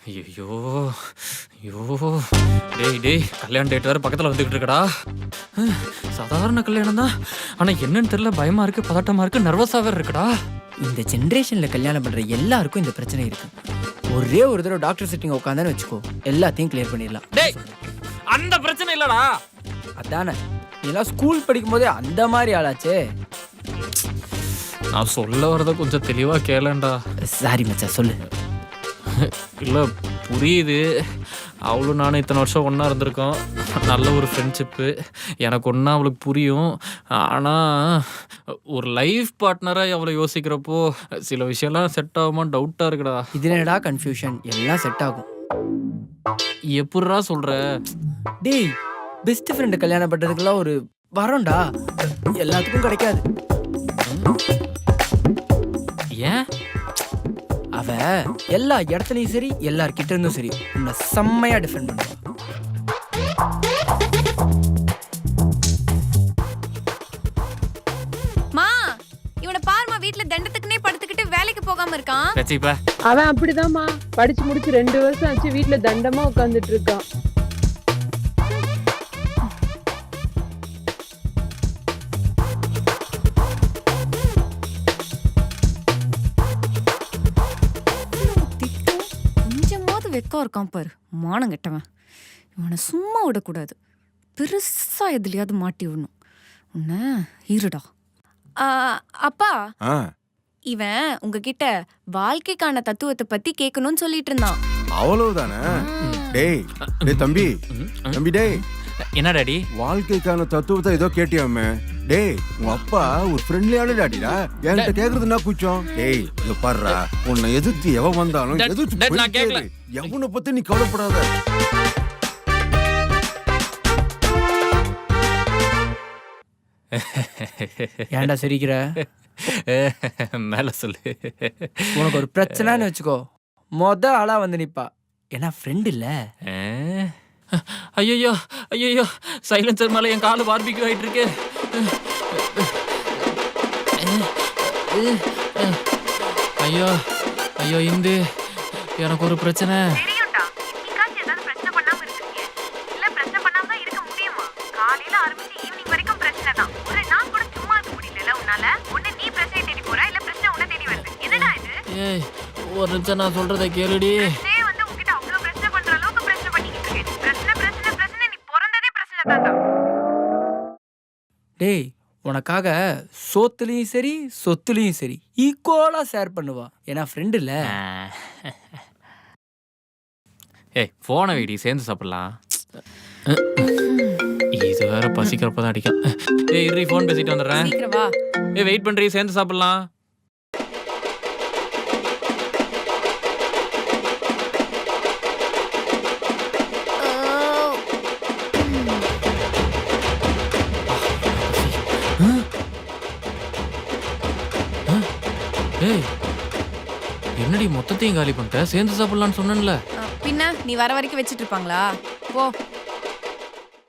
ஐயோ ஐயோ டேய் கல்யாண டேட் வேற பக்கத்தில் வந்துக்கிட்டு இருக்கடா. சாதாரண கல்யாணம் தான், ஆனால் என்னன்னு தெரியல, பயமா இருக்கு, பதட்டமா இருக்கு, நர்வஸாக வேற இருக்குடா. இந்த ஜென்ரேஷன்ல கல்யாணம் பண்ற எல்லாருக்கும் இந்த பிரச்சனை இருக்கு. ஒரே ஒரு தடவை டாக்டர் சிட்டிங் உட்காந்தானு வச்சுக்கோ, எல்லாத்தையும் கிளியர் பண்ணிடலாம். டேய் அந்த பிரச்சனை இல்லடா. அதானே நீலாம் ஸ்கூல் படிக்கும் போதே அந்த மாதிரி ஆளாச்சே. நான் சொல்ல வரத கொஞ்சம் தெளிவா கேளேன்டா. சாரி மச்சான், சொல்லு. இல்லை புரியுது, அவளும் நானும் இத்தனை வருஷம் ஒன்றா இருந்திருக்கோம், நல்ல ஒரு ஃப்ரெண்ட்ஷிப்பு, எனக்கு ஒன்றா அவளுக்கு புரியும். ஆனால் ஒரு லைஃப் பார்ட்னராக அவளை யோசிக்கிறப்போ சில விஷயம்லாம் செட் ஆகுமா டவுட்டாக இருக்குடா. இது என்னடா கன்ஃபியூஷன், எல்லாம் செட் ஆகும். எப்படிரா சொல்கிற? டேய் பெஸ்ட் ஃப்ரெண்டு கல்யாணம் பண்ணுறதுக்கெல்லாம் ஒரு வரோம்டா, எல்லாத்துக்கும் கிடைக்காது. ஏன்? அவ எல்லா இடத்துலையும் சரி, எல்லார்கிட்ட இருந்தும் சரி உன்னை செம்மையா டிஃபெண்ட் பண்ணுவா. மா இவனை பாருமா, வீட்ல தண்டத்துக்குனே படுத்துக்கிட்டு வேலைக்கு போகாம இருக்கான். கச்சிப்பா அவன் அப்படிதாம்மா, படிச்சு முடிச்சு 2 வருஷம் ஆச்சு, வீட்டுல தண்டமா உட்காந்துட்டு இருக்கான். கொஞ்சமாவது வெக்கம் இருக்கான் பாரு, மானம் கெட்டவன். இவனை சும்மா விடக்கூடாது, பெருசா எதுலயாவது மாட்டி விடணும். உன்ன இருடா. அப்பா, ஆ, இவன் உங்ககிட்ட வாழ்க்கைக்கான தத்துவத்தை பத்தி கேட்கணும்னு சொல்லிட்டு இருந்தான். அவ்வளவுதானே? டேய் டேய் தம்பி, தம்பி டேய், என்ன டாடி? வாழ்க்கைக்கான தத்துவத்தை ஏதோ கேட்டியாமே. டேய் உங்க அப்பா ஒரு ஃப்ரெண்ட்லியான டாடிடா, என்கிட்ட கேக்குறது என்ன கூச்சம்? டேய் இங்க பாருடா, உன்னை எதிர்த்து எவன் வந்தாலும் Dad, எதிர்த்து Dad, நான் போயிட்டே கேக்கல. இரு. எவனை பத்தி நீ கவலைப்படாத. ஏன்டா சிரிக்கிற? மேல சொல்லு. உனக்கு ஒரு பிரச்சனைன்னு வச்சுக்கோ, ஆளா வந்து நிப்பா. ஏன்னா ஃப்ரெண்ட் இல்ல. ஐயோ ஐயோ, சைலன்சர் மேல என் காலு பார்பிக்யூ ஆயிட்டு இருக்கு. ஐயோ ஐயோ இந்து, எனக்கு ஒரு பிரச்சனை. தெரியும்டா, இன்னைக்காச்சும் ஏதாவது பிரச்சனை பண்ணாம இருக்கீங்க. இல்ல பிரச்சனை பண்ணாம தான் இருக்க முடியுமா? காலையில ஆரம்பிச்சு ஈவினிங் வரைக்கும் பிரச்சனை தான். ஒரு நாள் கூட சும்மா இருக்க முடியல உன்னால. ஒண்ணு நீ பிரச்சனை தேடி போற, இல்ல பிரச்சனை உன்னை தேடி வருது. என்னடா இது? ஏய் ஒரு நிமிஷம் நான் சொல்றதை கேளுடி. பிரச்சனையே வந்து உன்கிட்ட அவ்வளவு பிரச்சனை பண்ற அளவுக்கு பிரச்சனை பண்ணிக்கிட்டு இருக்கே. பிரச்சனை பிரச்சனை பிரச்சனை, நீ பிறந்ததே பிரச்சனை தான்டா. டேய் உனக்காக சோத்துலயும் சரி சொத்துலயும் சரி ஈக்குவலா ஷேர் பண்ணுவா. ஏன்னா ஃப்ரெண்ட் இல்ல. ஏய் போன வீடி சேர்ந்து சாப்பிடலாம். இது வேற பசிக்கிறப்பதான் அடிக்கும். ஏய் இரு, ஃபோன் பேசிட்டு வந்துடுறேன். சீக்கிரம் வா. ஏய் வெயிட் பண்றீ, சேர்ந்து சாப்பிடலாம். ஏய் என்னடி மொத்தத்தையும் காலி பண்ணிட்ட? சேர்ந்து சாப்பிடலான்னு சொன்னேன்ல. பின்ன நீ வர வரைக்கும் வச்சிட்டு இருப்பாங்களா? போ.